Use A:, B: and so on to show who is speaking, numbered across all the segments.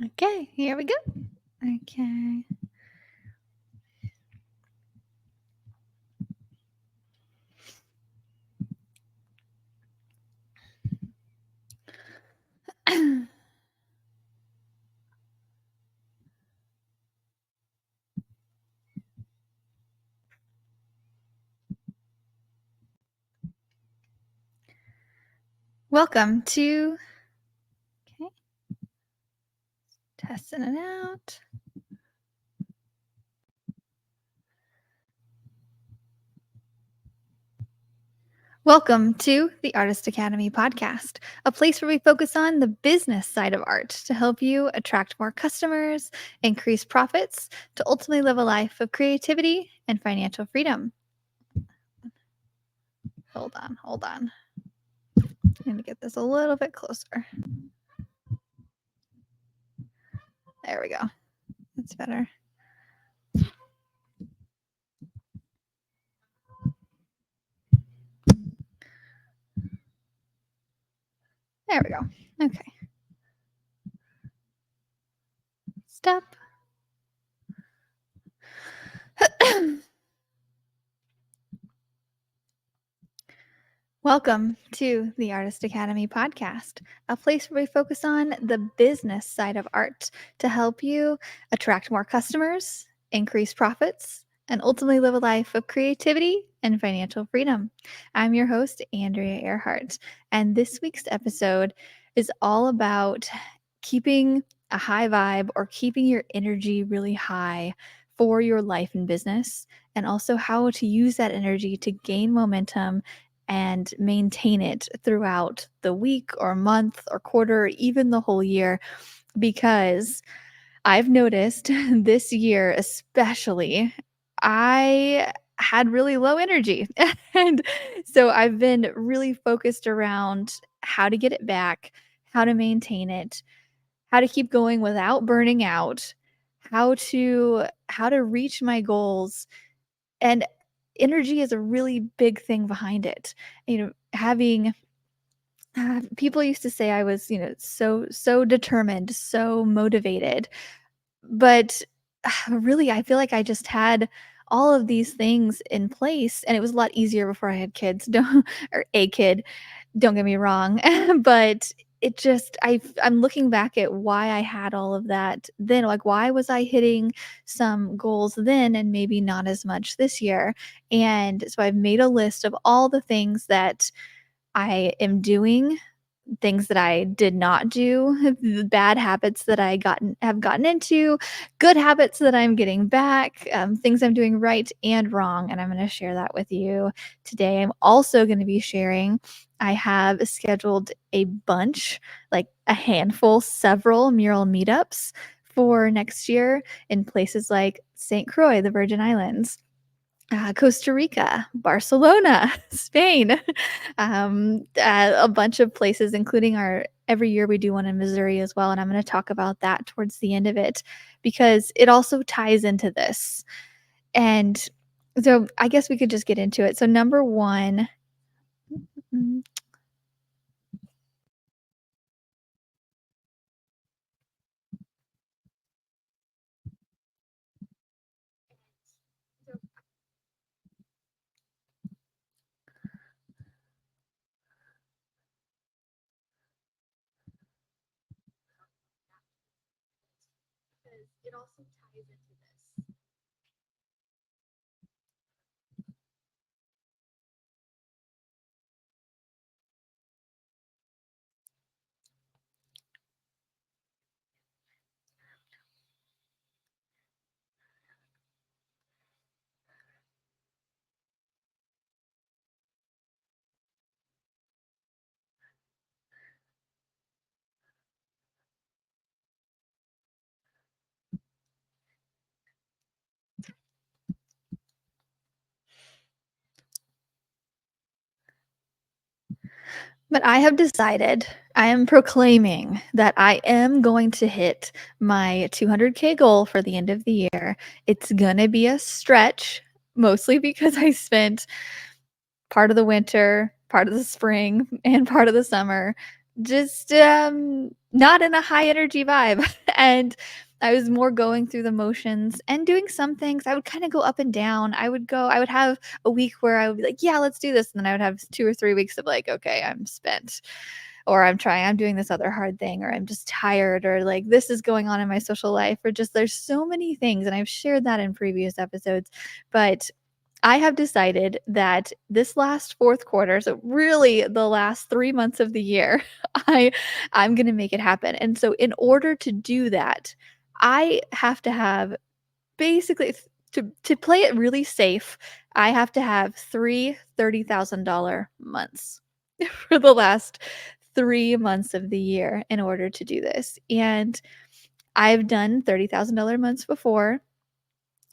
A: Okay, here we go. Okay. Welcome to okay, testing it out. Welcome to the Artist Academy podcast, a place where we focus on the business side of art to help you attract more customers, increase profits, to ultimately live a life of creativity and financial freedom. Hold on. Let me get this a little bit closer. There we go. That's better. There we go. Okay. Step. Welcome to the Artist Academy podcast, a place where we focus on the business side of art to help you attract more customers, increase profits, and ultimately live a life of creativity and financial freedom. I'm your host, Andrea Earhart, and this week's episode is all about keeping a high vibe or keeping your energy really high for your life and business, and also how to use that energy to gain momentum and maintain it throughout the week or month or quarter, or even the whole year. Because I've noticed this year, especially, I had really low energy. And so I've been really focused around how to get it back, how to maintain it, how to keep going without burning out, how to reach my goals, and energy is a really big thing behind it. Having people used to say I was, so determined, so motivated, but really, I feel like I just had all of these things in place, and it was a lot easier before I had kids. Don't or a kid. Don't get me wrong, but it just I'm looking back at why I had all of that then, like, why was I hitting some goals then and maybe not as much this year? And so I've made a list of all the things that I am doing, things that I did not do, the bad habits that I gotten into, good habits that I'm getting back, things I'm doing right and wrong, and I'm gonna share that with you today. I'm also gonna be sharing I have scheduled a bunch, like a handful, several mural meetups for next year in places like St. Croix, the Virgin Islands, Costa Rica, Barcelona, Spain, a bunch of places, including our every year we do one in Missouri as well. And I'm going to talk about that towards the end of it because it also ties into this. And so I guess we could just get into it. So, number one, mm, it also ties into this. But I have decided, I am proclaiming that I am going to hit my 200K goal for the end of the year. It's going to be a stretch, mostly because I spent part of the winter, part of the spring, and part of the summer just not in a high energy vibe And I was more going through the motions and doing some things. I would kind of go up and down. I would have a week where I would be like, yeah, let's do this. And then I would have 2 or 3 weeks of like, okay, I'm spent, or I'm doing this other hard thing, or I'm just tired, or like this is going on in my social life, or just there's so many things. And I've shared that in previous episodes. But I have decided that this last fourth quarter, so really the last 3 months of the year, I I'm gonna make it happen. And so in order to do that, I have to have basically to play it really safe, I have to have 3 $30,000 months for the last 3 months of the year in order to do this. And I've done $30,000 months before,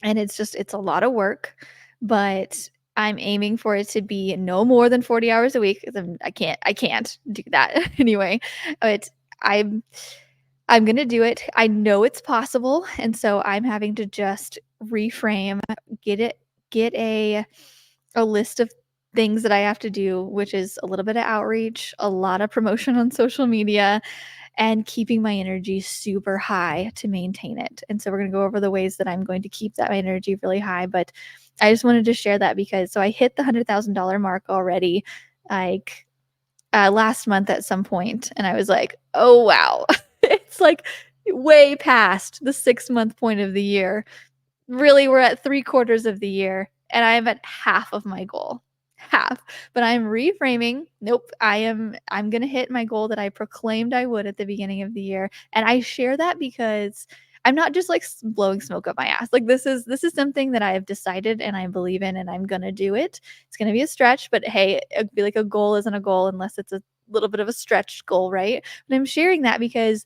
A: and it's a lot of work, but I'm aiming for it to be no more than 40 hours a week 'cause I can't do that anyway. But I'm I'm gonna do it. I know it's possible, and so I'm having to just reframe, get it get a list of things that I have to do, which is a little bit of outreach, a lot of promotion on social media, and keeping my energy super high to maintain it. And so we're going to go over the ways that I'm going to keep that energy really high. But I just wanted to share that because so I hit the $100,000 mark already, like last month at some point, and I was like, oh wow, it's like way past the 6 month point of the year. Really, we're at 3 quarters of the year, and I am at half of my goal. Half. But I'm reframing. Nope, I'm gonna hit my goal that I proclaimed I would at the beginning of the year, and I share that because I'm not just, like, blowing smoke up my ass. Like, this is something that I have decided and I believe in, and I'm gonna do it. It's gonna be a stretch, but hey, it'd be like a goal isn't a goal unless it's a little bit of a stretched goal, right? But I'm sharing that because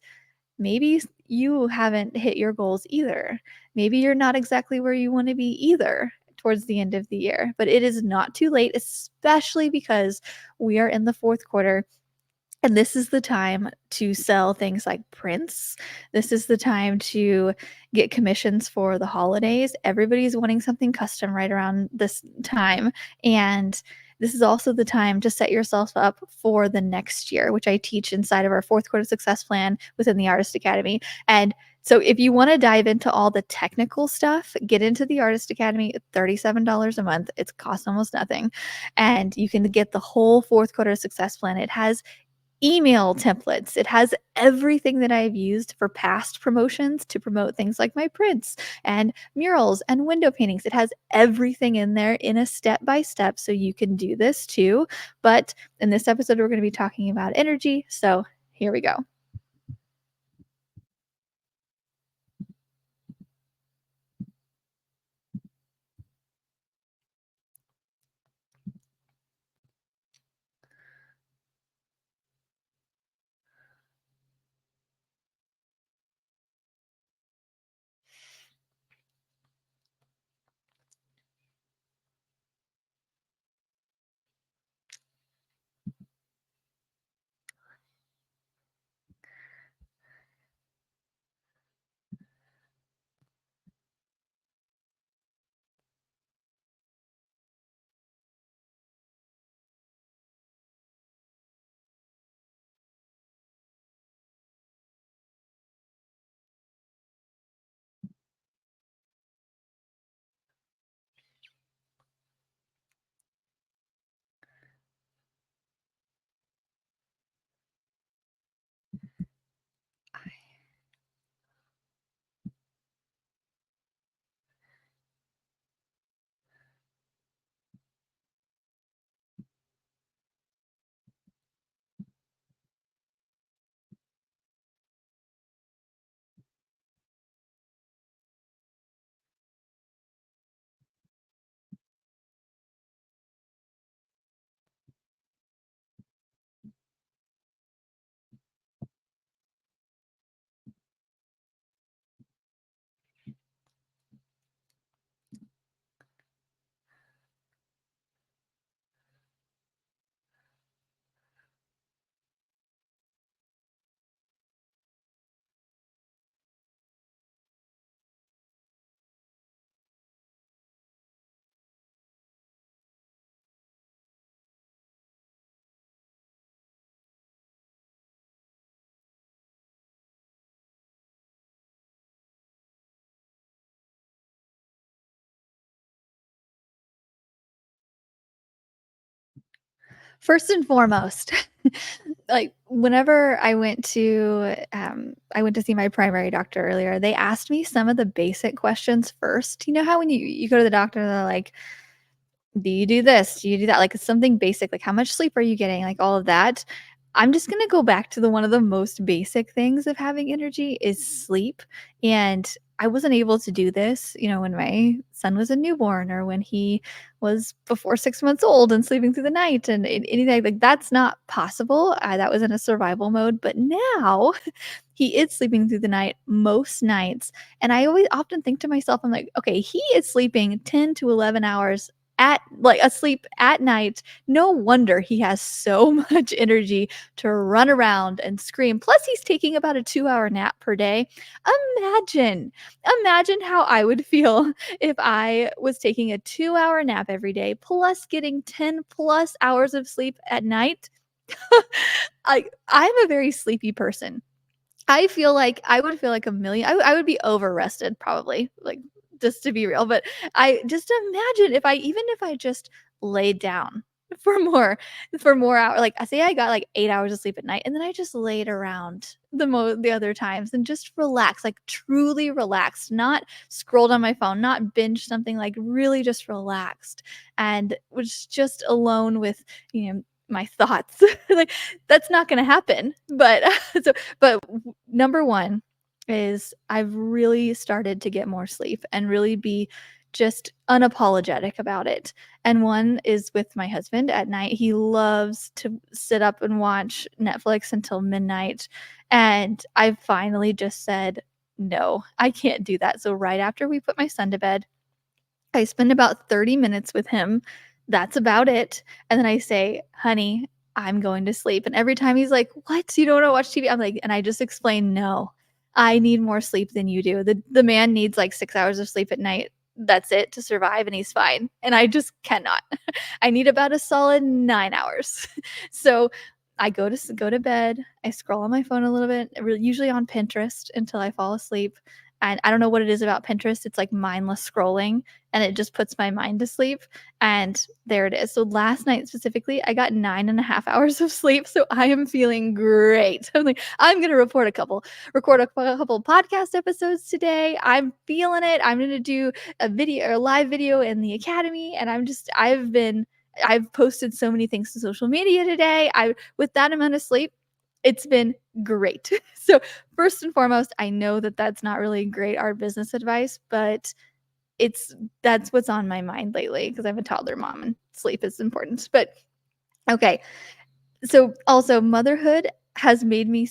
A: maybe you haven't hit your goals either. Maybe you're not exactly where you want to be either towards the end of the year, but it is not too late, especially because we are in the fourth quarter. And this is the time to sell things like prints. This is the time to get commissions for the holidays. Everybody's wanting something custom right around this time. And this is also the time to set yourself up for the next year, which I teach inside of our fourth quarter success plan within the Artist Academy. And so if you want to dive into all the technical stuff, get into the Artist Academy, $37 a month. It's cost almost nothing. And you can get the whole fourth quarter success plan. It has email templates. It has everything that I've used for past promotions to promote things like my prints and murals and window paintings. It has everything in there in a step by step so you can do this too. But in this episode, we're going to be talking about energy. So here we go. First and foremost, like, whenever I went to see my primary doctor earlier, they asked me some of the basic questions first. You know how when you go to the doctor, they're like, do you do this? Do you do that? Like, something basic, like, how much sleep are you getting? Like, all of that. I'm just gonna go back to the one of the most basic things of having energy is sleep, and I wasn't able to do this, when my son was a newborn or when he was before 6 months old and sleeping through the night and anything like that's not possible. That was in a survival mode, but now he is sleeping through the night most nights, and I always often think to myself, I'm like, "Okay, he is sleeping 10 to 11 hours asleep at night. No wonder he has so much energy to run around and scream. Plus, he's taking about a 2-hour nap per day. Imagine, imagine how I would feel if I was taking a 2-hour nap every day, plus getting 10 plus hours of sleep at night. I'm a very sleepy person. I feel like I would feel like a million I would be overrested probably, like, just to be real, but I just imagine if I just laid down for more hour like, I say I got, like, 8 hours of sleep at night, and then I just laid around the other times and just relax, like, truly relaxed, not scrolled on my phone, not binge something, like, really just relaxed, and was just alone with, my thoughts. Like, that's not gonna happen, but so but number 1 is I've really started to get more sleep and really be just unapologetic about it. And one is with my husband at night. He loves to sit up and watch Netflix until midnight. And I finally just said, no, I can't do that. So, right after we put my son to bed, I spend about 30 minutes with him. That's about it. And then I say, "Honey, I'm going to sleep." And every time he's like, "What? You don't wanna watch TV?" I'm like and I just explain, "No, I need more sleep than you do. The man needs like 6 hours of sleep at night. That's it to survive, and he's fine. And I just cannot. I need about a solid 9 hours." So, I go to bed, I scroll on my phone a little bit, usually on Pinterest until I fall asleep. And I don't know what it is about Pinterest, it's like mindless scrolling, and it just puts my mind to sleep, and there it is. So last night specifically, I got 9.5 hours of sleep, so I am feeling great. I'm like, "I'm gonna record a couple podcast episodes today. I'm feeling it. I'm gonna do a video or a live video in the academy," and I've posted so many things to social media today. I with that amount of sleep, it's been great. So, first and foremost, I know that that's not really great art business advice, but that's what's on my mind lately because I'm a toddler mom and sleep is important. But okay, so also motherhood has made me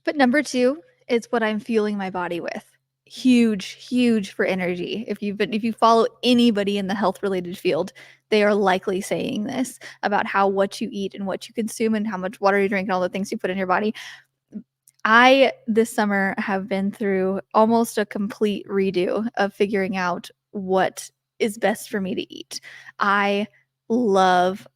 A: but number 2 is what I'm fueling my body with. Huge, huge for energy. If you follow anybody in the health related field, they are likely saying this about how what you eat and what you consume and how much water you drink and all the things you put in your body. I this summer have been through almost a complete redo of figuring out what is best for me to eat. I love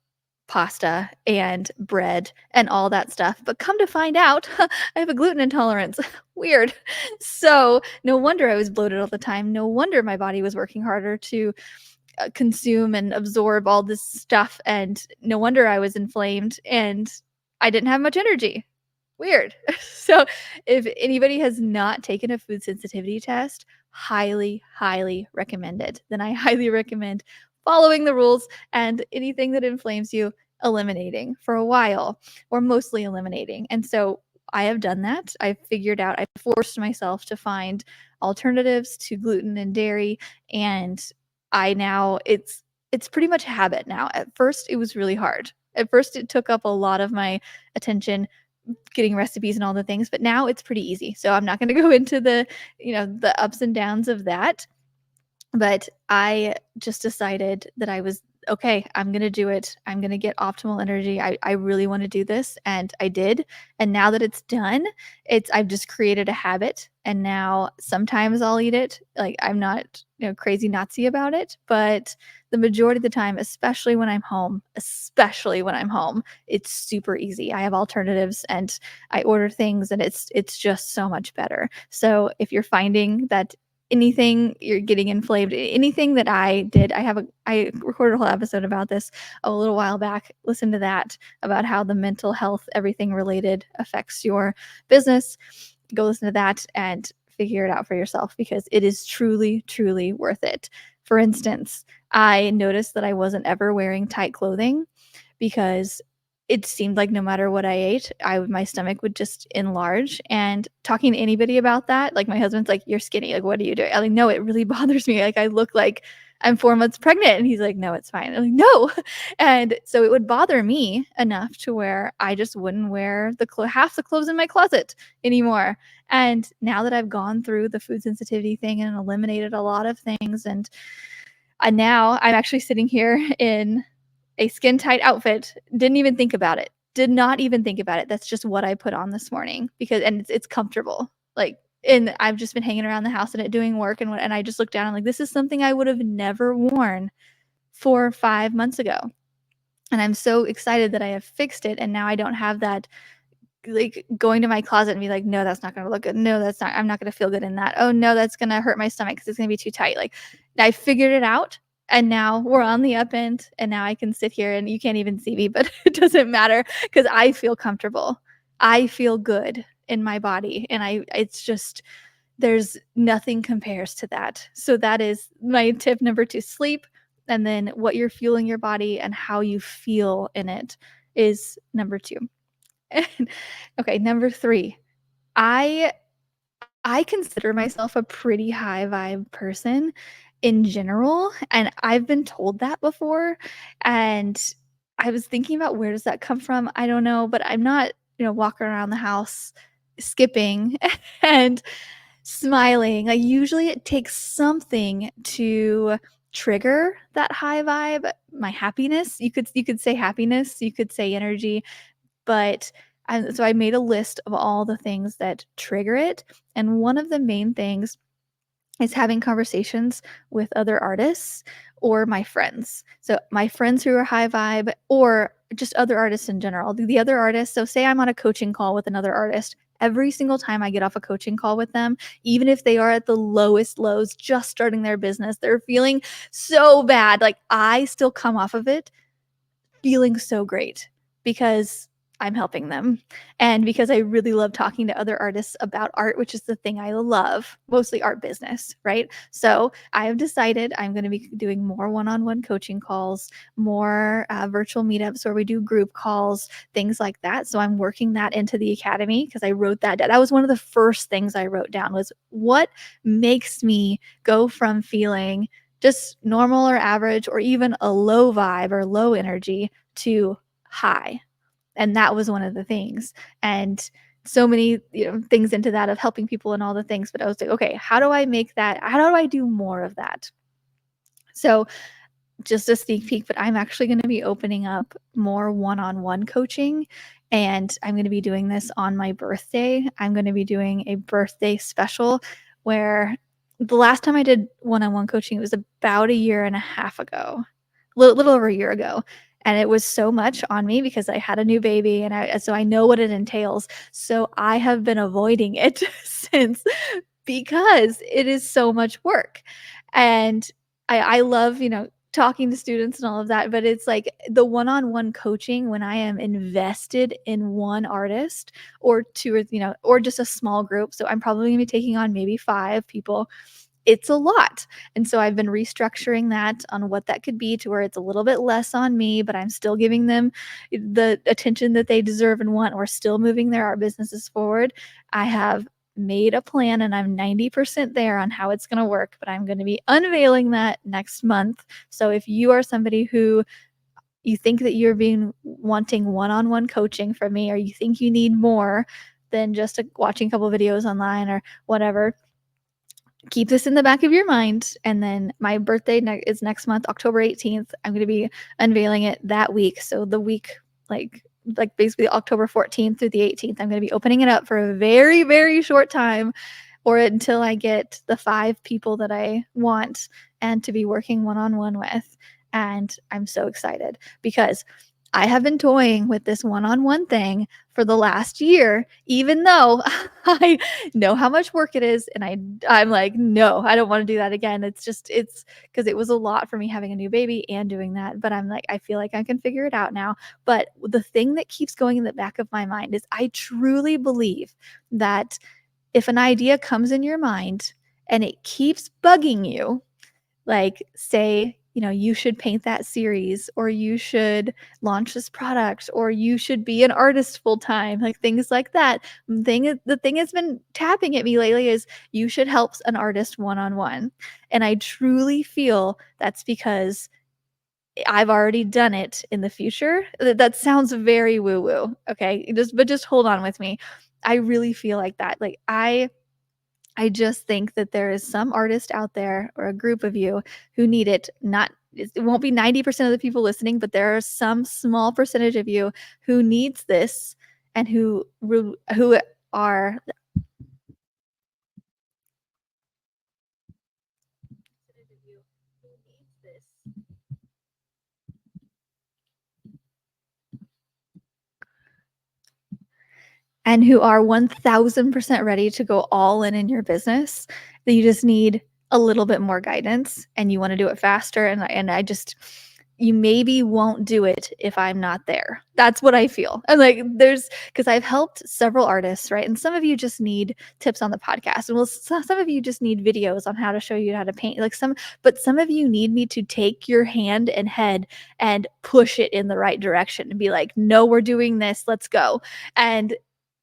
A: pasta and bread and all that stuff. But come to find out, I have a gluten intolerance. Weird. So, no wonder I was bloated all the time. No wonder my body was working harder to consume and absorb all this stuff. And no wonder I was inflamed and I didn't have much energy. Weird. So, if anybody has not taken a food sensitivity test, highly, highly recommend it. Then I highly recommend following the rules and anything that inflames you, eliminating for a while or mostly eliminating. And so I have done that. I've figured out, I forced myself to find alternatives to gluten and dairy, and I now it's pretty much habit now. At first, it was really hard. At first, it took up a lot of my attention getting recipes and all the things, but now it's pretty easy. So I'm not going to go into the ups and downs of that, but I just decided that I was okay, I'm going to do it. I'm going to get optimal energy. I really want to do this. And I did. And now that it's done, I've just created a habit. And now sometimes I'll eat it. Like I'm not, crazy Nazi about it, but the majority of the time, especially when I'm home, it's super easy. I have alternatives and I order things and it's just so much better. So if you're finding that anything you're getting inflamed, anything that I did, I recorded a whole episode about this a little while back. Listen to that, about how the mental health, everything related, affects your business. Go listen to that and figure it out for yourself, because it is truly, truly worth it. For instance, I noticed that I wasn't ever wearing tight clothing because it seemed like no matter what I ate, my stomach would just enlarge. And talking to anybody about that, like my husband's like, "You're skinny. Like, what are you doing?" I'm like, "No, it really bothers me. Like, I look like I'm 4 months pregnant." And he's like, "No, it's fine." I'm like, "No." And so it would bother me enough to where I just wouldn't wear half the clothes in my closet anymore. And now that I've gone through the food sensitivity thing and eliminated a lot of things, and now I'm actually sitting here in a skin tight outfit. Didn't even think about it. Did not even think about it. That's just what I put on this morning, because and it's comfortable. Like, and I've just been hanging around the house and doing work, and I just looked down and like, this is something I would have never worn 4 or 5 months ago. And I'm so excited that I have fixed it, and now I don't have that, like, going to my closet and be like, "No, that's not gonna look good. No, that's not I'm not gonna feel good in that. Oh, no, that's gonna hurt my stomach because it's gonna be too tight." Like, I figured it out, and now we're on the up end, and now I can sit here and you can't even see me, but it doesn't matter because I feel comfortable. I feel good in my body, and it's just there's nothing compares to that. So that is my tip number 2, sleep, and then what you're fueling your body and how you feel in it is number 2. Okay, number 3. I I consider myself a pretty high vibe person in general, and I've been told that before, and I was thinking about where does that come from? I don't know, but I'm not, walking around the house skipping and smiling. Like, usually it takes something to trigger that high vibe, my happiness. You could say happiness, you could say energy, but so I made a list of all the things that trigger it, and one of the main things is having conversations with other artists or my friends. So my friends who are high vibe, or just other artists in general. The other artists, so say I'm on a coaching call with another artist, every single time I get off a coaching call with them, even if they are at the lowest lows, just starting their business, they're feeling so bad, like I still come off of it feeling so great because I'm helping them, and because I really love talking to other artists about art, which is the thing I love, mostly art business, right? So I have decided I'm going to be doing more one-on-one coaching calls, more virtual meetups where we do group calls, things like that. So I'm working that into the academy because I wrote that down. That was one of the first things I wrote down, was what makes me go from feeling just normal or average or even a low vibe or low energy to high. And that was one of the things. And so many, things into that of helping people and all the things. But I was like, okay, how do I make that? How do I do more of that? So just a sneak peek, but I'm actually going to be opening up more one-on-one coaching, and I'm going to be doing this on my birthday. I'm going to be doing a birthday special where the last time I did one-on-one coaching, it was about a year and a half ago, little over a year ago. And it was so much on me because I had a new baby, and so I know what it entails. So I have been avoiding it since, because it is so much work. And I love, talking to students and all of that, but it's like the one-on-one coaching when I am invested in one artist or two, or just a small group. So I'm probably gonna be taking on maybe 5 people. it's a lot. And so I've been restructuring that on what that could be to where it's a little bit less on me, but I'm still giving them the attention that they deserve and want. We're still moving their art businesses forward. I have made a plan and I'm 90% there on how it's going to work, but I'm going to be unveiling that next month. So if you are somebody who you think that you're being wanting one-on-one coaching from me, or you think you need more than just watching a couple videos online or whatever, keep this in the back of your mind. And then my birthday is next month, October 18th. I'm going to be unveiling it that week. So the week, like basically October 14th through the 18th, I'm going to be opening it up for a very, very short time, or until I get the 5 people that I want and to be working one-on-one with. And I'm so excited because I have been toying with this one-on-one thing for the last year, even though I know how much work it is, and I'm like, "No, I don't wanna do that again." It's because it was a lot for me having a new baby and doing that, but I'm like, I feel like I can figure it out now. But the thing that keeps going in the back of my mind is I truly believe that if an idea comes in your mind and it keeps bugging you, like, say, you should paint that series, or you should launch this product, or you should be an artist full time, like things like that. The thing has been tapping at me lately is you should help an artist one on one. And I truly feel that's because I've already done it in the future. That sounds very woo woo. Okay. Just hold on with me. I really feel like that. Like I just think that there is some artist out there, or a group of you, who need it. Not it won't be 90% of the people listening, but there are some small percentage of you who needs this, and who are and who are 1000% ready to go all in your business, that you just need a little bit more guidance and you want to do it faster. And I just, you maybe won't do it if I'm not there. That's what I feel. And like, because I've helped several artists, right? And some of you just need tips on the podcast. And well, some of you just need videos on how to show you how to paint. But some of you need me to take your hand and head and push it in the right direction and be like, no, we're doing this. Let's go. And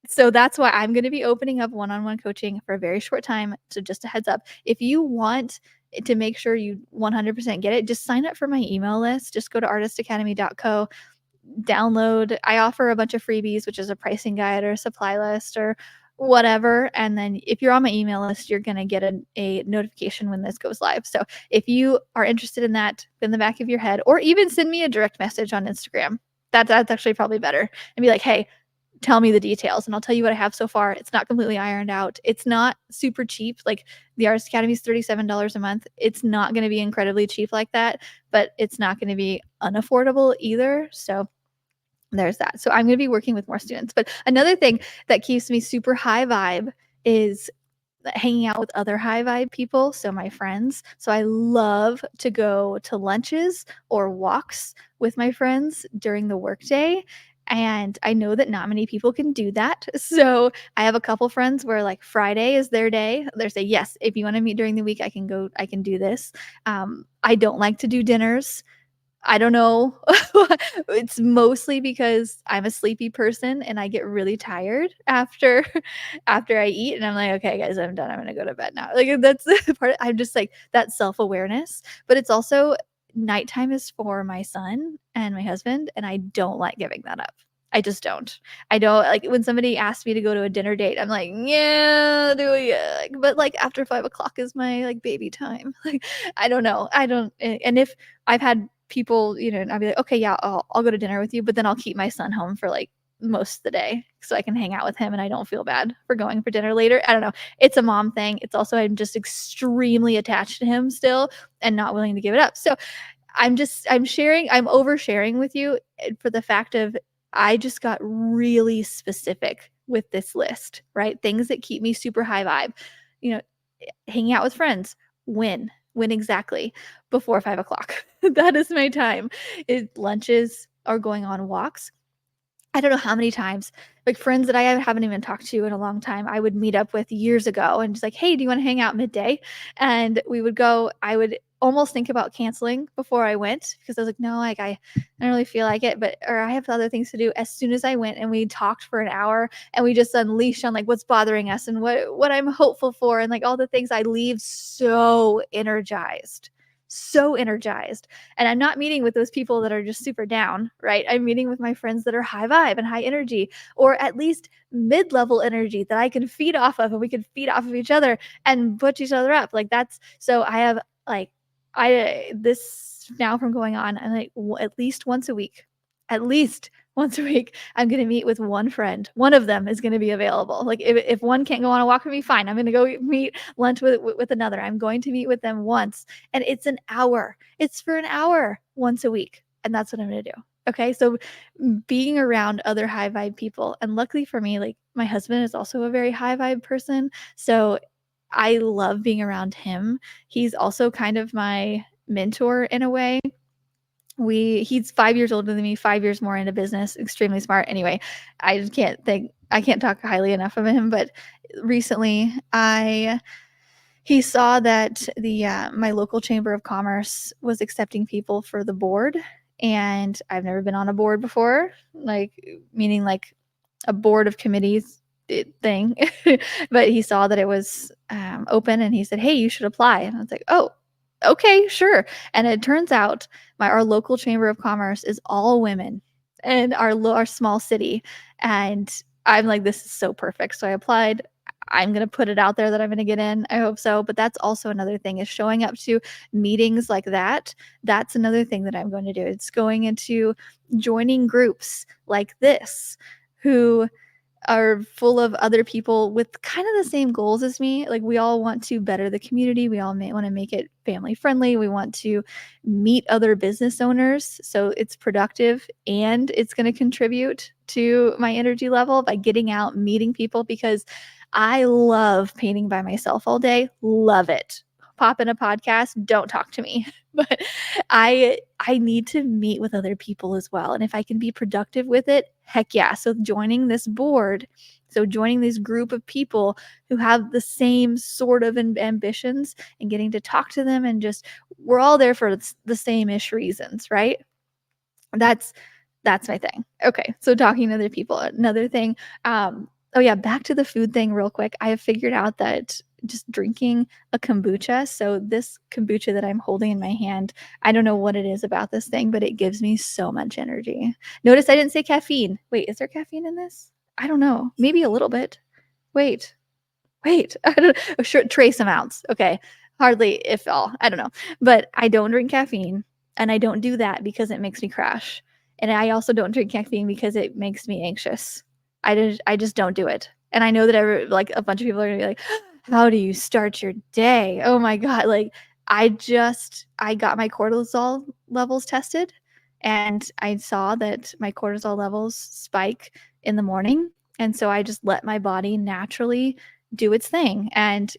A: so that's why I'm gonna be opening up one-on-one coaching for a very short time. So just a heads up, if you want to make sure you 100% get it, just sign up for my email list. Just go to artistacademy.co, download. I offer a bunch of freebies, which is a pricing guide or a supply list or whatever. And then if you're on my email list, you're going to get a notification when this goes live. So if you are interested in that, in the back of your head, or even send me a direct message on Instagram, that's actually probably better, and be like, hey, tell me the details and I'll tell you what I have so far. It's not completely ironed out. It's not super cheap. Like the Artist Academy is $37 a month. It's not going to be incredibly cheap like that, but it's not going to be unaffordable either. So there's that. So I'm going to be working with more students. But another thing that keeps me super high vibe is hanging out with other high vibe people, so my friends. So I love to go to lunches or walks with my friends during the workday. And I know that not many people can do that. So I have a couple friends where like Friday is their day. They say, yes, if you want to meet during the week, I can go, I can do this. I don't like to do dinners. I don't know. It's mostly because I'm a sleepy person and I get really tired after after I eat, and I'm like, "Okay, guys, I'm done. I'm gonna go to bed now." Like, that's the part. I'm just like that self-awareness, but it's also nighttime is for my son and my husband, and I don't like giving that up. I just don't. I don't like when somebody asks me to go to a dinner date, I'm like, "Yeah, do we?" But like after 5 o'clock is my like baby time. Like, I don't know. I don't. And if I've had people, and I'll be like, okay, yeah, I'll go to dinner with you, but then I'll keep my son home for like most of the day so I can hang out with him and I don't feel bad for going for dinner later. I don't know. It's a mom thing. It's also, I'm just extremely attached to him still and not willing to give it up. So I'm oversharing with you for the fact of I just got really specific with this list, right? Things that keep me super high vibe. You know, hanging out with friends. When exactly? Before 5 o'clock. That is my time. Lunches or going on walks. I don't know how many times, like, friends that I haven't even talked to in a long time, I would meet up with years ago and just like, "Hey, do you wanna hang out midday?" And we would go. I would almost think about canceling before I went because I was like, "No, like, I don't really feel like it," but or I have other things to do. As soon as I went and we talked for an hour and we just unleashed on, like, what's bothering us and what I'm hopeful for and, like, all the things, I leave so energized, so energized. And I'm not meeting with those people that are just super down, right? I'm meeting with my friends that are high vibe and high energy, or at least mid-level energy that I can feed off of, and we can feed off of each other and butch each other up. Like that's so I have like I this now from going on, and like at least once a week, at least once a week, I'm gonna meet with one friend. One of them is gonna be available. Like if one can't go on a walk with me, fine. I'm gonna go meet lunch with another. I'm going to meet with them once, and it's an hour. It's for an hour once a week, and that's what I'm gonna do. Okay, so being around other high vibe people, and luckily for me, like my husband is also a very high vibe person, so I love being around him. He's also kind of my mentor in a way. He's 5 years older than me, 5 years more into business, extremely smart. Anyway, I can't talk highly enough of him, but recently I he saw that my local chamber of commerce was accepting people for the board, and I've never been on a board before, like, meaning, like, a board of committees thing. But he saw that it was, open, and he said, "Hey, you should apply." And I was like, "Oh, okay, sure." And it turns out our local chamber of commerce is all women in our small city, and I'm like, "This is so perfect." So I applied. I'm gonna put it out there that I'm gonna get in. I hope so. But that's also another thing is showing up to meetings like that. That's another thing that I'm going to do. It's going into joining groups like this who are full of other people with kind of the same goals as me. Like we all want to better the community. We all want to make it family friendly. We want to meet other business owners so it's productive and it's going to contribute to my energy level by getting out, meeting people because I love painting by myself all day. Love it. Pop in a podcast, don't talk to me. But I need to meet with other people as well. And if I can be productive with it, heck yeah. So joining this board, so joining this group of people who have the same sort of ambitions and getting to talk to them and just we're all there for the same-ish reasons, right? That's that's my thing. Okay, so talking to other people. Another thing, oh yeah, back to the food thing real quick. I have figured out that just drinking a kombucha, so this kombucha that I'm holding in my hand, I don't know what it is about this thing, but it gives me so much energy. Notice I didn't say caffeine. Wait, is there caffeine in this? I don't know. Maybe a little bit. Wait. Wait, I don't sure trace amounts. Okay. Hardly if all. I don't know. But I don't drink caffeine and I don't do that because it makes me crash. And I also don't drink caffeine because it makes me anxious. I just don't do it. And I know that like a bunch of people are gonna be like, how do you start your day? Oh my God. Like I got my cortisol levels tested and I saw that my cortisol levels spike in the morning. And so I just let my body naturally do its thing. And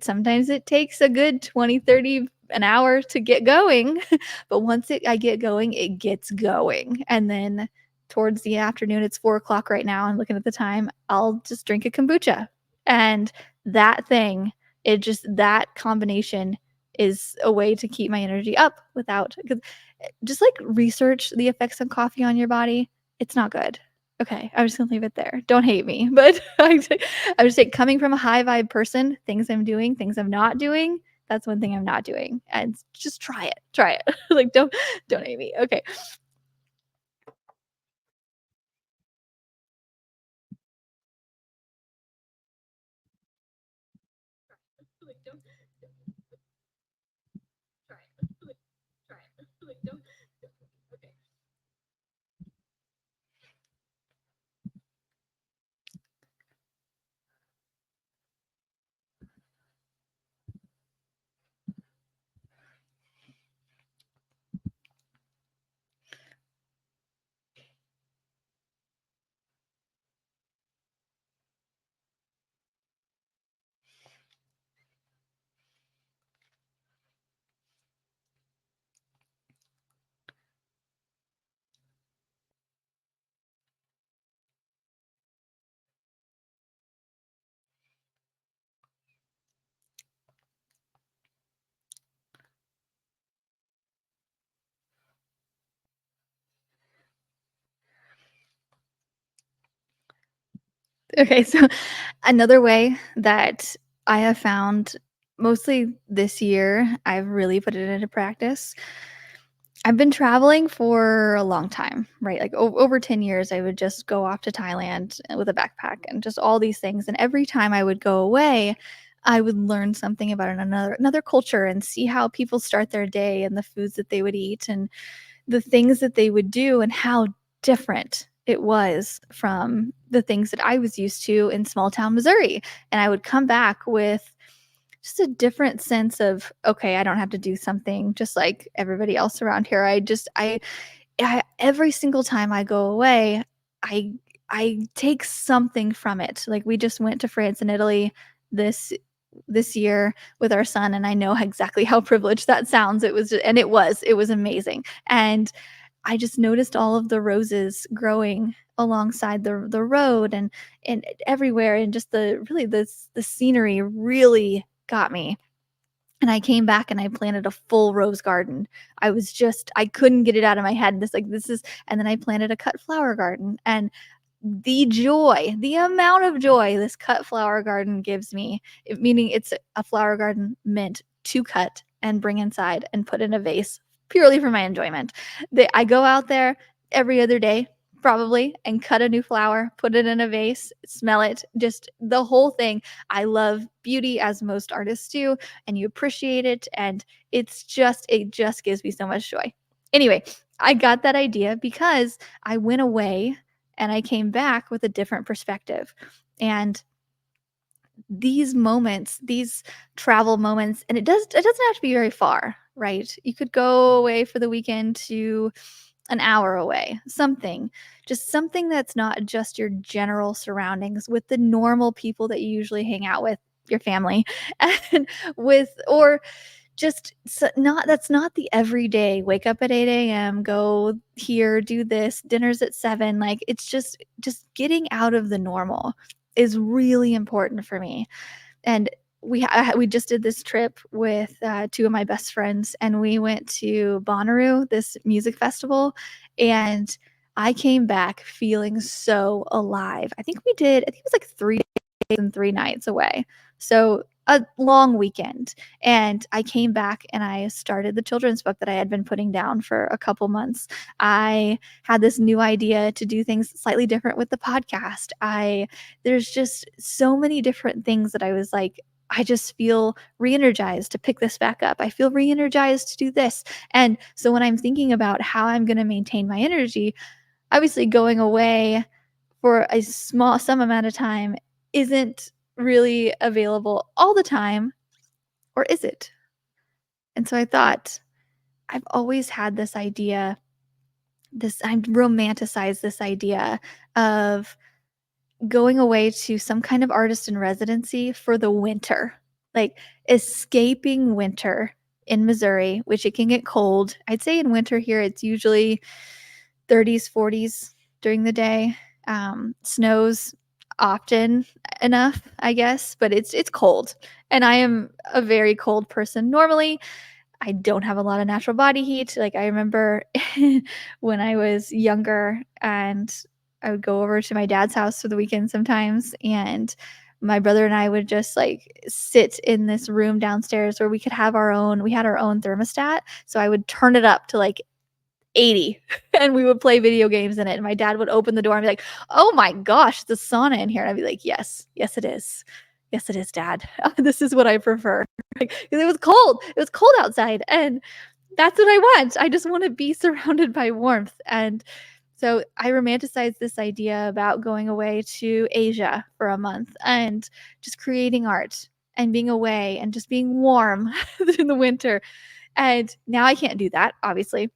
A: sometimes it takes a good 20, 30 an hour to get going. But once I get going, it gets going. And then towards the afternoon, it's 4 o'clock right now. I'm looking at the time. I'll just drink a kombucha. And that thing, that combination is a way to keep my energy up without, because just like research the effects of coffee on your body. It's not good. Okay, I'm just gonna leave it there. Don't hate me, but I would say coming from a high vibe person, things I'm doing, things I'm not doing, that's one thing I'm not doing. And just try it. Try it. Like don't hate me. Okay. Like, try it. Like, try it. Like, okay. Okay, so another way that I have found mostly this year, I've really put it into practice. I've been traveling for a long time, right? Like over 10 years, I would just go off to Thailand with a backpack and just all these things. And every time I would go away, I would learn something about another culture and see how people start their day and the foods that they would eat and the things that they would do and how different it was from the things that I was used to in small town Missouri. And I would come back with just a different sense of, okay, I don't have to do something just like everybody else around here. I every single time I go away, I I take something from it. Like we just went to France and Italy this this year with our son, and I know exactly how privileged that sounds. It was amazing. And I just noticed all of the roses growing alongside the road and everywhere, and just the scenery really got me. And I came back and I planted a full rose garden. I couldn't get it out of my head. This is, and then I planted a cut flower garden. And the joy, the amount of joy this cut flower garden gives me, meaning it's a flower garden meant to cut and bring inside and put in a vase purely for my enjoyment. I go out there every other day, probably, and cut a new flower, put it in a vase, smell it, just the whole thing. I love beauty as most artists do, and you appreciate it. And it just gives me so much joy. Anyway, I got that idea because I went away and I came back with a different perspective. And these moments, these travel moments, and it doesn't have to be very far, right? You could go away for the weekend to an hour away, something, just something that's not just your general surroundings with the normal people that you usually hang out with, your family, and with, or just not, that's not the everyday wake up at 8 a.m., go here, do this, dinner's at 7. Like it's just getting out of the normal is really important for me. And we just did this trip with two of my best friends, and we went to Bonnaroo, this music festival, and I came back feeling so alive. I think it was like 3 days and 3 nights away. So a long weekend. And I came back and I started the children's book that I had been putting down for a couple months. I had this new idea to do things slightly different with the podcast. There's just so many different things that I was like, I just feel re-energized to pick this back up. I feel re-energized to do this. And so when I'm thinking about how I'm going to maintain my energy, obviously going away for a small some amount of time isn't really available all the time, or is it? And so I thought, I've always had this idea, this I've romanticized this idea of going away to some kind of artist in residency for the winter, like escaping winter in Missouri, which it can get cold. I'd say in winter here, it's usually 30s, 40s during the day. Snows often enough, I guess, but it's cold. And I am a very cold person normally. I don't have a lot of natural body heat. Like I remember when I was younger and I would go over to my dad's house for the weekend sometimes, and my brother and I would just like sit in this room downstairs where we had our own thermostat. So I would turn it up to like 80 and we would play video games in it. And my dad would open the door and be like, "Oh my gosh, the sauna in here." And I'd be like, "Yes, yes, it is. Yes, it is, Dad. This is what I prefer." Like, 'cause it was cold. It was cold outside. And that's what I want. I just want to be surrounded by warmth. And so I romanticize this idea about going away to Asia for a month and just creating art and being away and just being warm in the winter. And now I can't do that, obviously.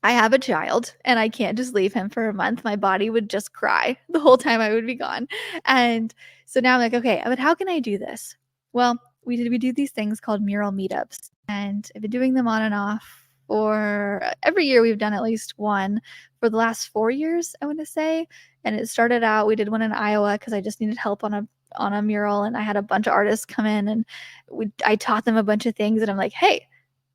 A: I have a child and I can't just leave him for a month. My body would just cry the whole time I would be gone. And so now I'm like, okay, but how can I do this? Well, we do these things called mural meetups, and I've been doing them on and off for every year. We've done at least one for the last 4 years, I want to say. And it started out, we did one in Iowa because I just needed help on a mural, and I had a bunch of artists come in, and I taught them a bunch of things, and I'm like, hey,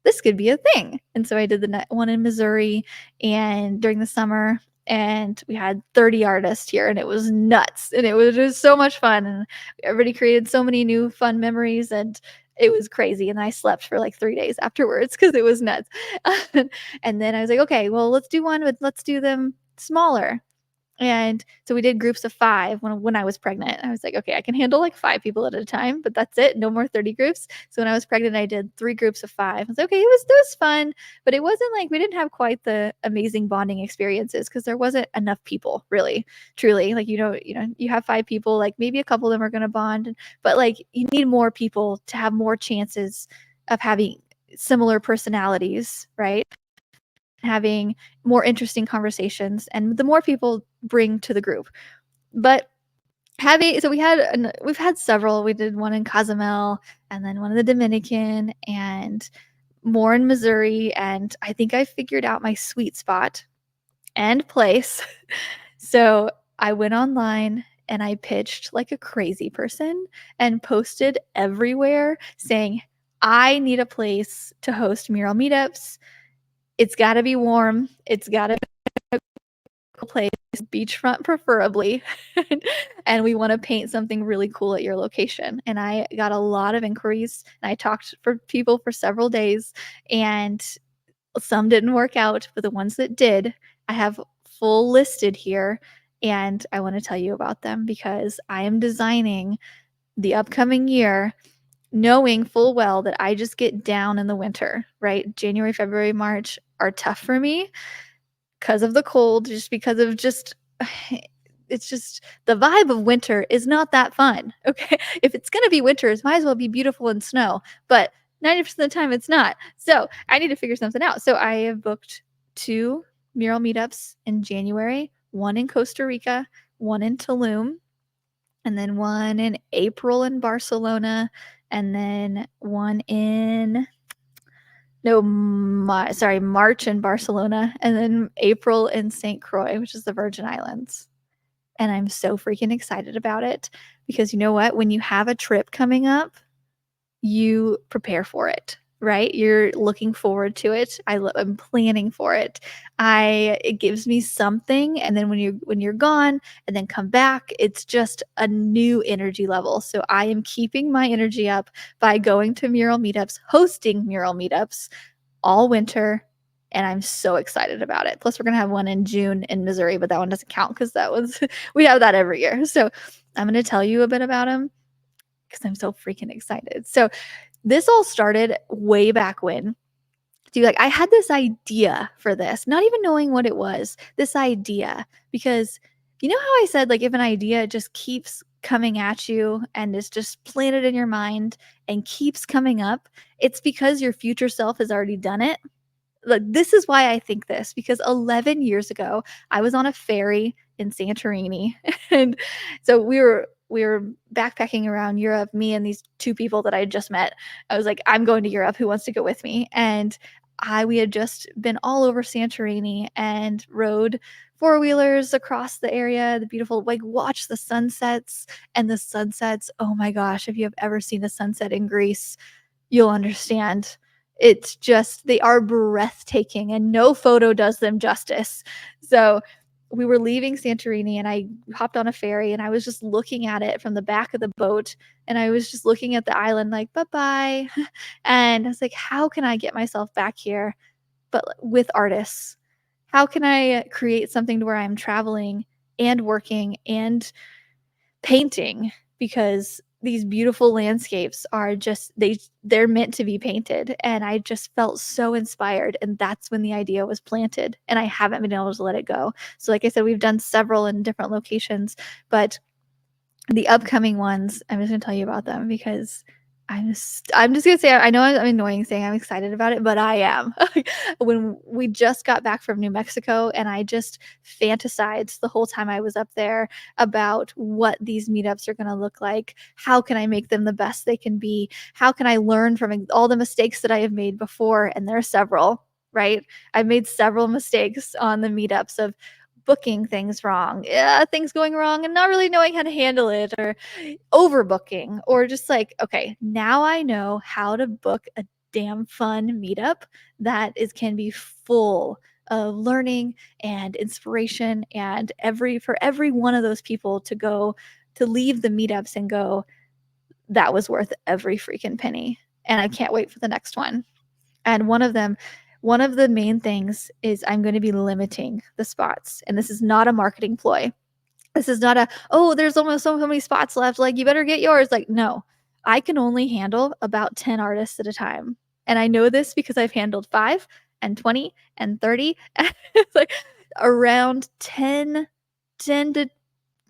A: this could be a thing. And so I did one in Missouri and during the summer. and we had 30 artists here, and it was nuts, and it was just so much fun, and everybody created so many new fun memories, and it was crazy, and I slept for like 3 days afterwards because it was nuts. And then I was like, okay, well, let's do them smaller. And so we did groups of 5 when I was pregnant. I was like, "Okay, I can handle, like, 5 people at a time, but that's it, no more 30 groups." So when I was pregnant, I did 3 groups of 5. I was like, "Okay, it was fun," but it wasn't like we didn't have quite the amazing bonding experiences because there wasn't enough people, really, truly. Like, you have 5 people, like, maybe a couple of them are gonna bond, but, like, you need more people to have more chances of having similar personalities, right? Having more interesting conversations, and the more people bring to the group. But having so we've had several. We did one in Cozumel, and then one in the Dominican, and more in Missouri, and I think I figured out my sweet spot and place. So I went online and I pitched like a crazy person and posted everywhere saying, "I need a place to host Mural Meetups. It's gotta be warm. It's gotta place, beachfront preferably, and we want to paint something really cool at your location." And I got a lot of inquiries, and I talked for people for several days, and some didn't work out, but the ones that did, I have full listed here, and I want to tell you about them because I am designing the upcoming year knowing full well that I just get down in the winter, right? January, February, March are tough for me 'cause of the cold, just because of just it's just the vibe of winter is not that fun, okay? If it's gonna be winter, it might as well be beautiful and snow, but 90% of the time it's not. So, I need to figure something out. So, I have booked 2 mural meetups in January, 1 in Costa Rica, 1 in Tulum, and then 1 in April in Barcelona, and then 1 in no, March in Barcelona, and then April in St. Croix, which is the Virgin Islands. And I'm so freaking excited about it because you know what? When you have a trip coming up, you prepare for it, right? You're looking forward to it. I'm planning for it. It gives me something, and then when you're gone and then come back, it's just a new energy level. So I am keeping my energy up by going to mural meetups, hosting mural meetups all winter, and I'm so excited about it. Plus, we're gonna have one in June in Missouri, but that one doesn't count because that was we have that every year. So I'm gonna tell you a bit about them because I'm so freaking excited. So this all started way back when. So like I had this idea for this, not even knowing what it was, this idea, because you know how I said, like, if an idea just keeps coming at you and is just planted in your mind and keeps coming up, it's because your future self has already done it. Like, this is why I think this, because 11 years ago, I was on a ferry in Santorini, and so we were backpacking around Europe, me and these 2 people that I had just met. I was like, "I'm going to Europe, who wants to go with me?" And we had just been all over Santorini and rode four-wheelers across the area, the beautiful like, watch the sunsets, and the sunsets, oh my gosh, if you have ever seen a sunset in Greece, you'll understand. It's just they are breathtaking and no photo does them justice. So, we were leaving Santorini and I hopped on a ferry and I was just looking at it from the back of the boat and I was just looking at the island like, "Bye-bye." And I was like, "How can I get myself back here, but with artists? How can I create something to where I'm traveling and working and painting because these beautiful landscapes are just they're meant to be painted, and I just felt so inspired, and that's when the idea was planted, and I haven't been able to let it go. So like I said, we've done several in different locations, but the upcoming ones, I'm just gonna tell you about them because I'm just gonna say I know I'm annoying saying I'm excited about it, but I am. When we just got back from New Mexico and I just fantasized the whole time I was up there about what these meetups are gonna look like. How can I make them the best they can be? How can I learn from all the mistakes that I have made before? And there are several, right? I've made several mistakes on the meetups of booking things wrong, yeah, things going wrong and not really knowing how to handle it, or overbooking, or just like, okay, now I know how to book a damn fun meetup that is can be full of learning and inspiration, and for every one of those people to leave the meetups and go, that was worth every freaking penny. And I can't wait for the next one. And one of the main things is I'm going to be limiting the spots. And this is not a marketing ploy. This is not oh, there's almost so many spots left. Like, you better get yours. Like, no, I can only handle about 10 artists at a time. And I know this because I've handled 5 and 20 and 30. It's like around 10 to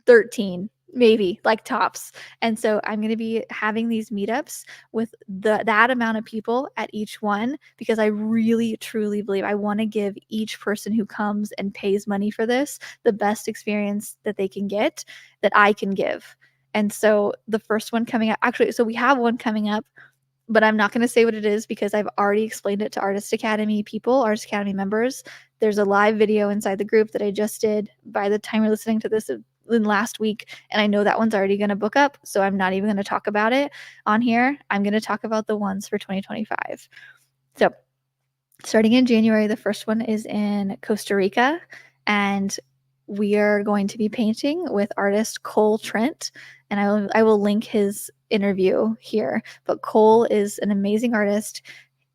A: 13 maybe, like, tops. And so I'm going to be having these meetups with that amount of people at each one, because I really truly believe I want to give each person who comes and pays money for this the best experience that they can get, that I can give. And so the first one coming up, actually, so we have one coming up, but I'm not going to say what it is because I've already explained it to Artist Academy people, Artist Academy members. There's a live video inside the group that I just did by the time you're listening to this in last week, and I know that one's already going to book up, so I'm not even going to talk about it on here. I'm going to talk about the ones for 2025. So starting in January, the first one is in Costa Rica, and we are going to be painting with artist Cole Trent, and I will link his interview here. But Cole is an amazing artist.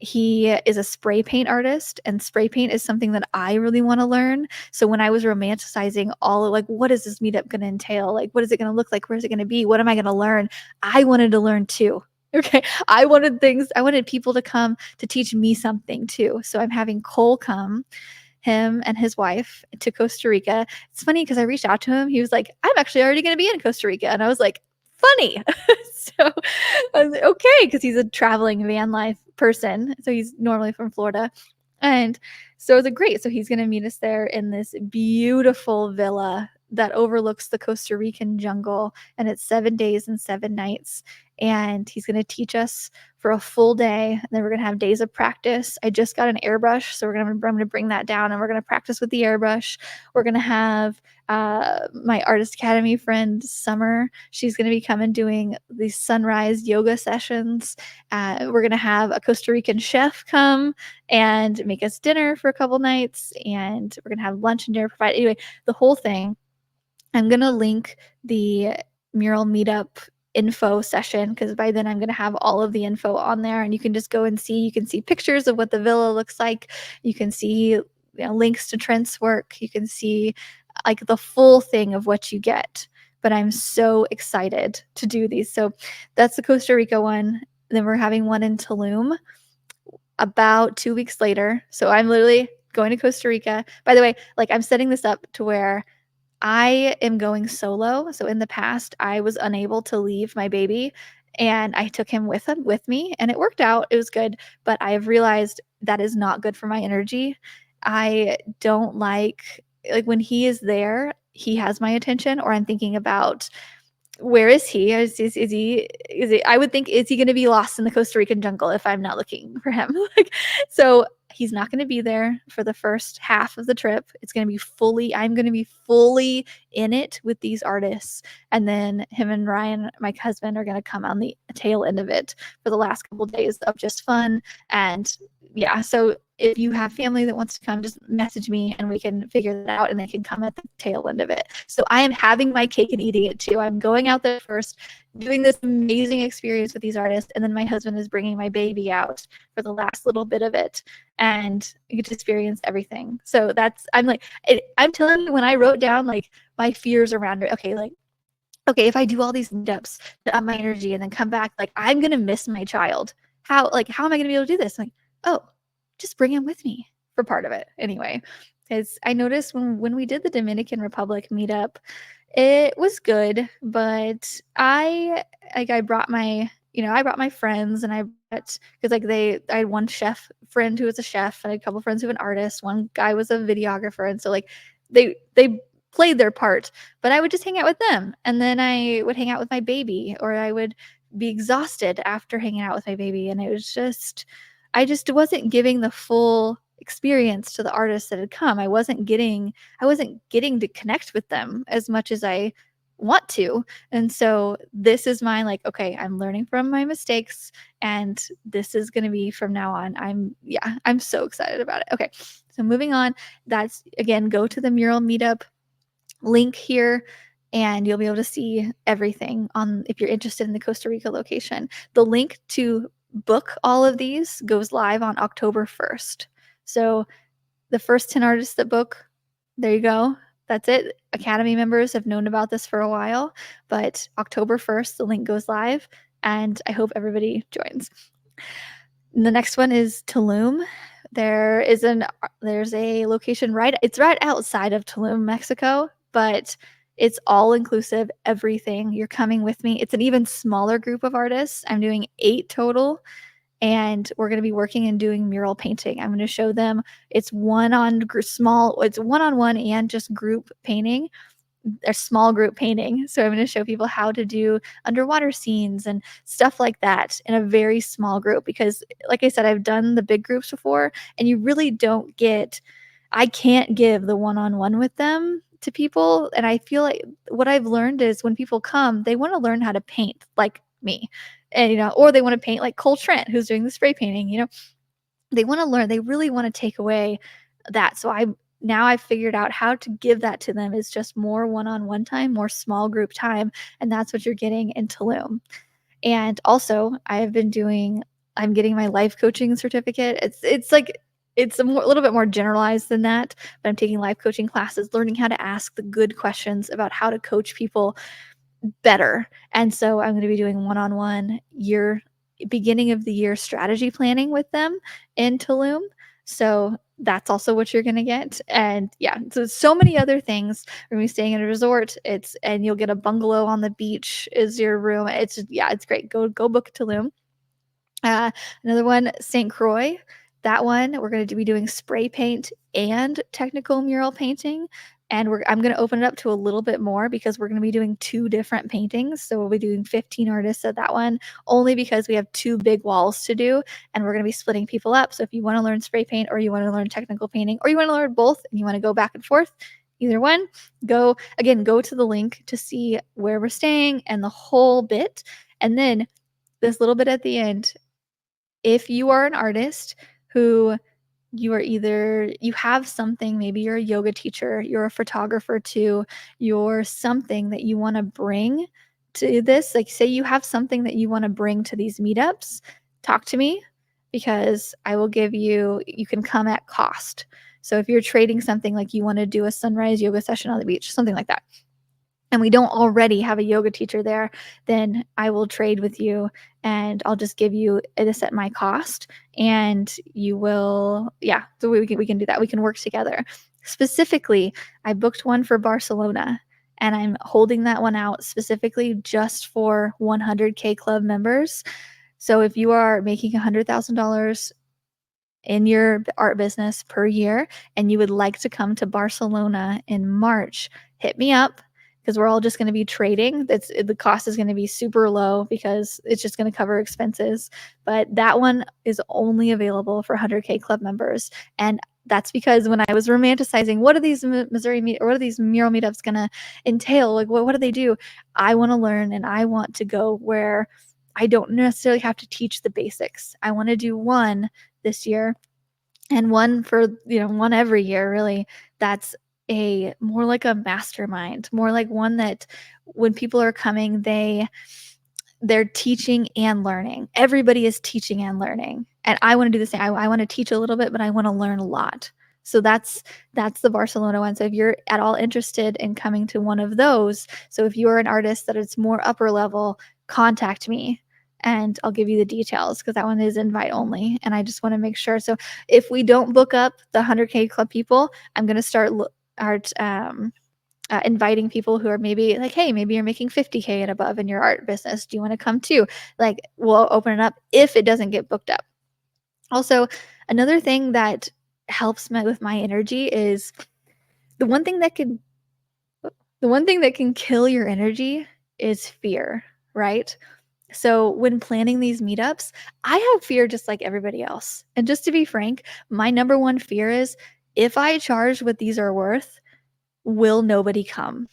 A: He is a spray paint artist, and spray paint is something that I really want to learn. So when I was romanticizing all of, like, what is this meetup going to entail? Like, what is it going to look like? Where's it going to be? What am I going to learn? I wanted to learn too. Okay. I wanted people to come to teach me something too. So I'm having Cole come, him and his wife, to Costa Rica. It's funny because I reached out to him. He was like, I'm actually already going to be in Costa Rica. And I was like, funny. So I was like, okay, because he's a traveling van life person. So he's normally from Florida. And so it was great. So he's going to meet us there in this beautiful villa that overlooks the Costa Rican jungle. And it's 7 days and 7 nights. And he's going to teach us for a full day. And then we're going to have days of practice. I just got an airbrush, so I'm going to bring that down, and we're going to practice with the airbrush. We're going to have my Artist Academy friend, Summer. She's going to be coming doing these sunrise yoga sessions. We're going to have a Costa Rican chef come and make us dinner for a couple nights. And we're going to have lunch and dinner provided. Anyway, the whole thing. I'm going to link the Mural Meetup info session, because by then I'm going to have all of the info on there, and you can just go and see. You can see pictures of what the villa looks like. You can see links to Trent's work. You can see like the full thing of what you get. But I'm so excited to do these. So that's the Costa Rica one. Then we're having one in Tulum about 2 weeks later. So I'm literally going to Costa Rica. By the way, like, I'm setting this up to where I am going solo. So in the past, I was unable to leave my baby, and I took him with me, and it worked out. It was good, but I have realized that is not good for my energy. I don't like when he is there, he has my attention, or I'm thinking about, where is he? I would think, is he going to be lost in the Costa Rican jungle if I'm not looking for him? Like, so he's not going to be there for the first half of the trip. I'm going to be fully in it with these artists. And then him and Ryan, my husband, are going to come on the tail end of it for the last couple of days of just fun. And yeah, so if you have family that wants to come, just message me and we can figure that out, and they can come at the tail end of it. So I am having my cake and eating it too. I'm going out there first, doing this amazing experience with these artists, and then my husband is bringing my baby out for the last little bit of it, and you get to experience everything. So I'm telling you, when I wrote down like my fears around it, okay, if I do all these meetups to up my energy and then come back, like, I'm gonna miss my child. How am I gonna be able to do this? I'm like, oh, just bring him with me for part of it anyway. Because I noticed when we did the Dominican Republic meetup, it was good, but I brought my friends, and I had one chef friend who was a chef, and I had a couple friends who were an artist. One guy was a videographer, and so like they played their part, but I would just hang out with them, and then I would hang out with my baby, or I would be exhausted after hanging out with my baby, and I just wasn't giving the full experience to the artists that had come. I wasn't getting to connect with them as much as I want to. And so this is my like, okay, I'm learning from my mistakes and this is going to be from now on. I'm so excited about it. Okay. So moving on, that's again, go to the Mural Meetup link here and you'll be able to see everything on if you're interested in the Costa Rica location. The link to book all of these goes live on October 1st. So the first 10 artists that book, there you go. That's it. Academy members have known about this for a while, but October 1st, the link goes live, and I hope everybody joins. And the next one is Tulum. There's a location it's right outside of Tulum, Mexico, but it's all inclusive, everything. You're coming with me. It's an even smaller group of artists. I'm doing 8 total and we're going to be working and doing mural painting. I'm going to show them it's one-on-one and just group painting, a small group painting. So I'm going to show people how to do underwater scenes and stuff like that in a very small group because like I said, I've done the big groups before and you really don't get I can't give the one-on-one with them to people and I feel like what I've learned is when people come, they want to learn how to paint like me. And or they want to paint like Cole Trent who's doing the spray painting. They want to learn, they really want to take away that. So I've figured out how to give that to them is just more one-on-one time, more small group time, and that's what you're getting in Tulum. And also, I'm getting my life coaching certificate. It's like it's a little bit more generalized than that, but I'm taking life coaching classes, learning how to ask the good questions about how to coach people better. And so I'm going to be doing one-on-one beginning of the year strategy planning with them in Tulum. So that's also what you're going to get. And yeah, so many other things. We're going to be staying in a resort. And you'll get a bungalow on the beach is your room. It's great. Go book Tulum. Uh, Another one, St. Croix. That one, we're going to be doing spray paint and technical mural painting. And I'm going to open it up to a little bit more because we're going to be doing 2 different paintings. So we'll be doing 15 artists at that one, only because we have 2 big walls to do. And we're going to be splitting people up. So if you want to learn spray paint or you want to learn technical painting or you want to learn both and you want to go back and forth, either one, go to the link to see where we're staying and the whole bit. And then this little bit at the end, if you are an artist who you have something, maybe you're a yoga teacher, you're a photographer too, you're something that you want to bring to this, like say you have something that you want to bring to these meetups, talk to me because you can come at cost. So if you're trading something like you want to do a sunrise yoga session on the beach, something like that, and we don't already have a yoga teacher there, then I will trade with you and I'll just give you this at my cost and you will, yeah, so we can do that. We can work together. Specifically, I booked one for Barcelona and I'm holding that one out specifically just for 100K club members. So if you are making $100,000 in your art business per year and you would like to come to Barcelona in March, hit me up because we're all just going to be trading. The cost is going to be super low because it's just going to cover expenses. But that one is only available for 100K club members. And that's because when I was romanticizing, what are these what are these mural meetups going to entail? Like, what do they do? I want to learn and I want to go where I don't necessarily have to teach the basics. I want to do one this year and one for one every year really, that's a more like a mastermind, more like one that when people are coming they're teaching and learning. Everybody is teaching and learning and I want to do the same. I want to teach a little bit but I want to learn a lot. So that's the Barcelona one. So if you're at all interested in coming to one of those, so if you're an artist that it's more upper level, contact me and I'll give you the details because that one is invite only. And I just want to make sure. So if we don't book up the 100K club people, I'm going to start inviting people who are maybe like, hey, maybe you're making 50K and above in your art business. Do you want to come too? Like we'll open it up if it doesn't get booked up. Also, another thing that helps me with my energy is the one thing that can kill your energy is fear, right? So when planning these meetups, I have fear just like everybody else. And just to be frank, my number one fear is if I charge what these are worth, will nobody come?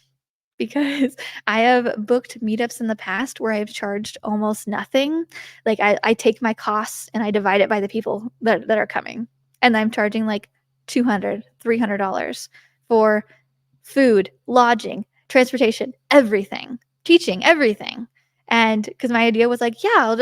A: because I have booked meetups in the past where I've charged almost nothing. Like I take my costs and I divide it by the people that are coming. And I'm charging like 200, $300 for food, lodging, transportation, everything, teaching, everything. And because my idea was like, yeah,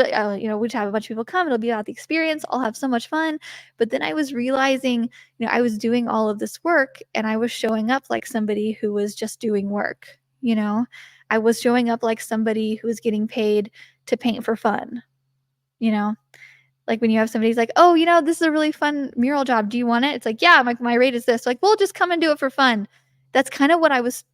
A: we'd have a bunch of people come, it'll be about the experience, I'll have so much fun. But then I was realizing, I was doing all of this work and I was showing up like somebody who was just doing work, you know? I was showing up like somebody who was getting paid to paint for fun, you know? Like when you have somebody's like, "Oh, this is a really fun mural job. Do you want it?" It's like, "Yeah, my rate is this." Like, "Well, just come and do it for fun." That's kind of what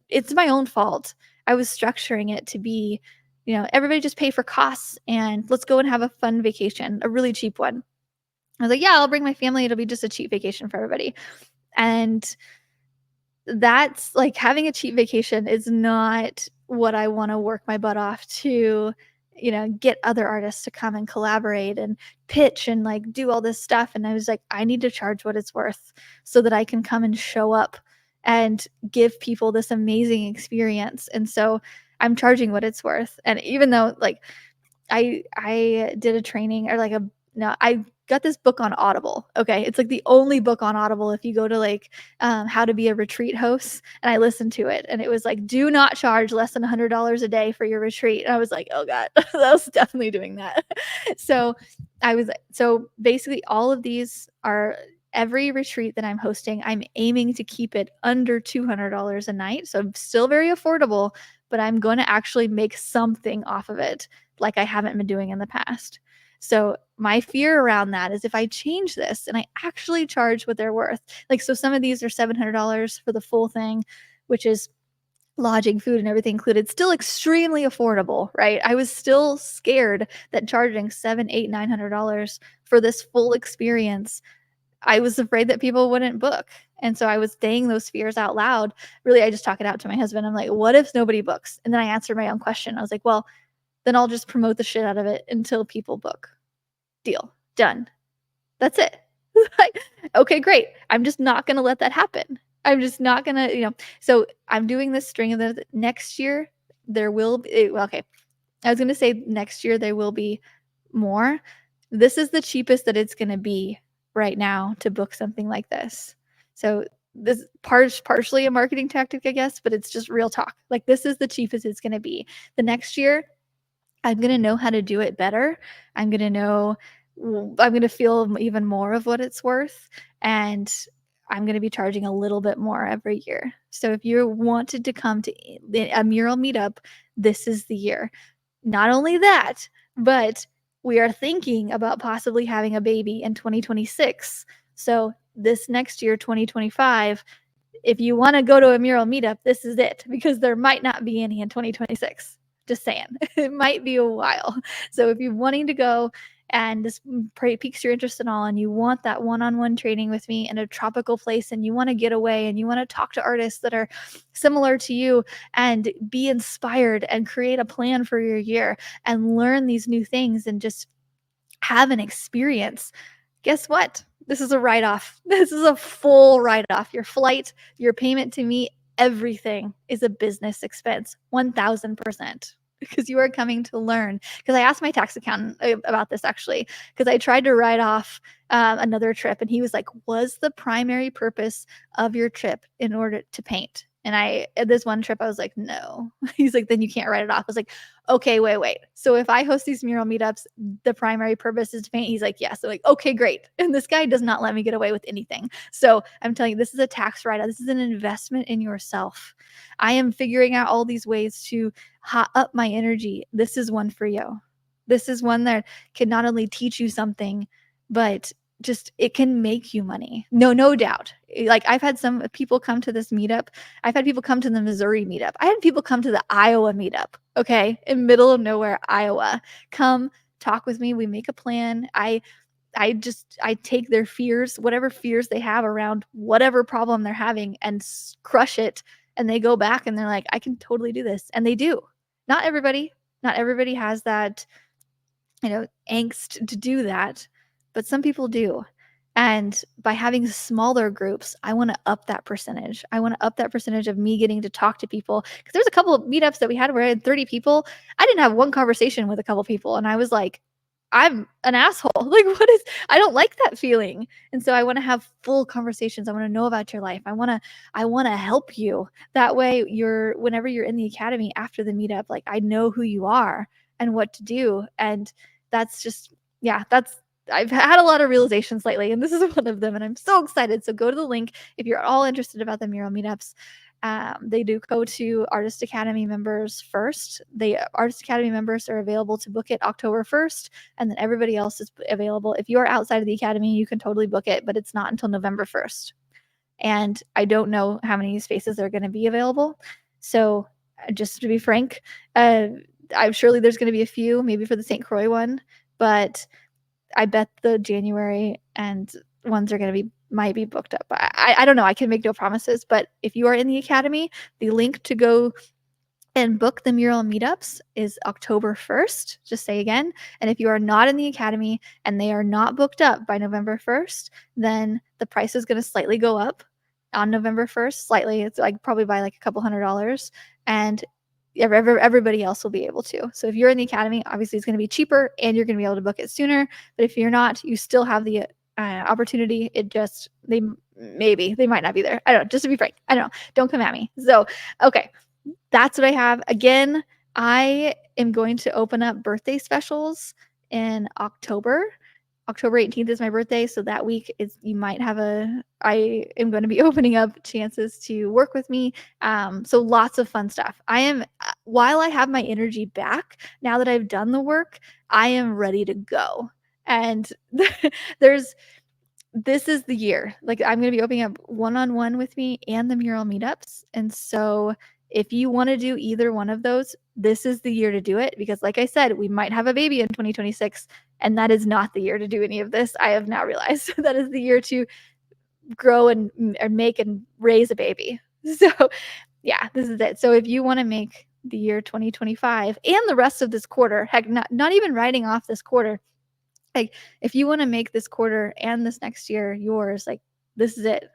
A: it's my own fault. I was structuring it to be, everybody just pay for costs and let's go and have a fun vacation, a really cheap one. I was like, "Yeah, I'll bring my family. It'll be just a cheap vacation for everybody." And that's like having a cheap vacation is not what I wanna work my butt off to, get other artists to come and collaborate and pitch and, like, do all this stuff, and I was like, "I need to charge what it's worth so that I can come and show up and give people this amazing experience," and so I'm charging what it's worth, and even though, like, I did a training or like a no, I got this book on Audible, okay? It's like the only book on Audible if you go to like, how to be a retreat host, and I listened to it, and it was like, "Do not charge less than $100 a day for your retreat," and I was like, "Oh god." I was definitely doing that. So, so basically all of these are every retreat that I'm hosting, I'm aiming to keep it under $200 a night, so still very affordable, but I'm gonna actually make something off of it like I haven't been doing in the past. So my fear around that is if I change this and I actually charge what they're worth, like, so some of these are $700 for the full thing, which is lodging, food, and everything included, still extremely affordable, right? I was still scared that charging 7, 8, $900 for this full experience, I was afraid that people wouldn't book. And so I was saying those fears out loud. Really, I just talk it out to my husband. I'm like, what if nobody books? And then I answered my own question. I was like, well, then I'll just promote the shit out of it until people book. Deal. Done. That's it. Like, okay, great. I'm just not gonna let that happen. I'm just not gonna, so I'm doing this string of the next year, there will be well, okay. I was gonna say next year there will be more. This is the cheapest that it's gonna be right now to book something like this. So this partially a marketing tactic, I guess, but it's just real talk. Like this is the cheapest it's gonna be. The next year I'm gonna know how to do it better. I'm gonna know I'm gonna feel even more of what it's worth, and I'm gonna be charging a little bit more every year. So if you wanted to come to a mural meetup, this is the year. Not only that, but we are thinking about possibly having a baby in 2026. So this next year, 2025, if you wanna go to a mural meetup, this is it, because there might not be any in 2026. Just saying. It might be a while. So if you're wanting to go and this piques your interest and all, and you want that one-on-one training with me in a tropical place, and you wanna get away, and you wanna talk to artists that are similar to you, and be inspired, and create a plan for your year, and learn these new things, and just have an experience, guess what? This is a write-off. This is a full write-off. Your flight, your payment to me, everything is a business expense, 1000%, because you are coming to learn. Because I asked my tax accountant about this actually, because I tried to write off another trip, and he was like, "Was the primary purpose of your trip in order to paint?" And at this one trip, I was like, "No." He's like, "Then you can't write it off." I was like, "Okay, wait. So if I host these mural meetups, the primary purpose is to paint?" He's like, "Yes." So like, "Okay, great." And this guy does not let me get away with anything. So I'm telling you, this is a tax write-off. This is an investment in yourself. I am figuring out all these ways to up my energy. This is one for you. This is one that can not only teach you something, but just it can make you money. No doubt. Like I've had some people come to this meetup. I've had people come to the Missouri meetup. I had people come to the Iowa meetup, okay? In middle of nowhere, Iowa. Come talk with me. We make a plan. I take their fears, whatever fears they have around whatever problem they're having, and crush it, and they go back and they're like, "I can totally do this." And they do. Not everybody. Not everybody has that, angst to do that, but some people do. And by having smaller groups, I want to up that percentage. I want to up that percentage of me getting to talk to people. Because there's a couple of meetups that we had where I had 30 people. I didn't have one conversation with a couple people. And I was like, I'm an asshole. Like, I don't like that feeling. And so I want to have full conversations. I want to know about your life. I want to help you. That way whenever you're in the academy after the meetup, like I know who you are and what to do. And that's just, yeah, I've had a lot of realizations lately, and this is one of them, and I'm so excited. So go to the link if you're all interested about the Mural Meetups. They do go to Artist Academy members first. The Artist Academy members are available to book it October 1st, and then everybody else is available. If you are outside of the academy, you can totally book it, but it's not until November 1st. And I don't know how many spaces are going to be available. So just to be frank, I'm surely there's going to be a few, maybe for the St. Croix one, but I bet the January and ones are going to might be booked up. I don't know. I can make no promises, but if you are in the academy, the link to go and book the Mural Meetups is October 1st, just say again. And if you are not in the academy and they are not booked up by November 1st, then the price is going to slightly go up on November 1st, slightly. It's like probably by like a couple $100s. And everybody else will be able to. So if you're in the academy, obviously it's going to be cheaper and you're going to be able to book it sooner. But if you're not, you still have the opportunity. They might not be there. I don't know. Just to be frank, I don't know. Don't come at me. So, okay. That's what I have. Again, I am going to open up birthday specials in October. October 18th is my birthday, so that week I am going to be opening up chances to work with me. So lots of fun stuff. While I have my energy back, now that I've done the work, I am ready to go. And this is the year. Like I'm going to be opening up one-on-one with me and the Mural Meetups. And so if you want to do either one of those, this is the year to do it because like I said, we might have a baby in 2026 and that is not the year to do any of this. I have now realized that is the year to grow and make and raise a baby. So yeah, this is it. So if you want to make the year 2025 and the rest of this quarter, heck, not even writing off this quarter, like if you want to make this quarter and this next year yours, like this is it.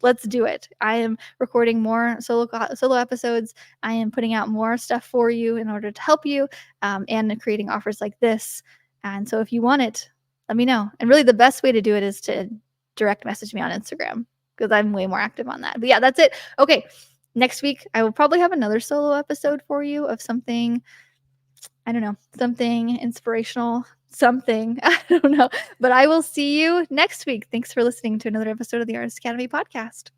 A: Let's do it. I am recording more solo episodes. I am putting out more stuff for you in order to help you, and creating offers like this. And so if you want it, let me know. And really the best way to do it is to direct message me on Instagram because I'm way more active on that. But yeah, that's it. Okay. Next week, I will probably have another solo episode for you of something, I don't know, something inspirational, something, I don't know. But I will see you next week. Thanks for listening to another episode of the Artist Academy podcast.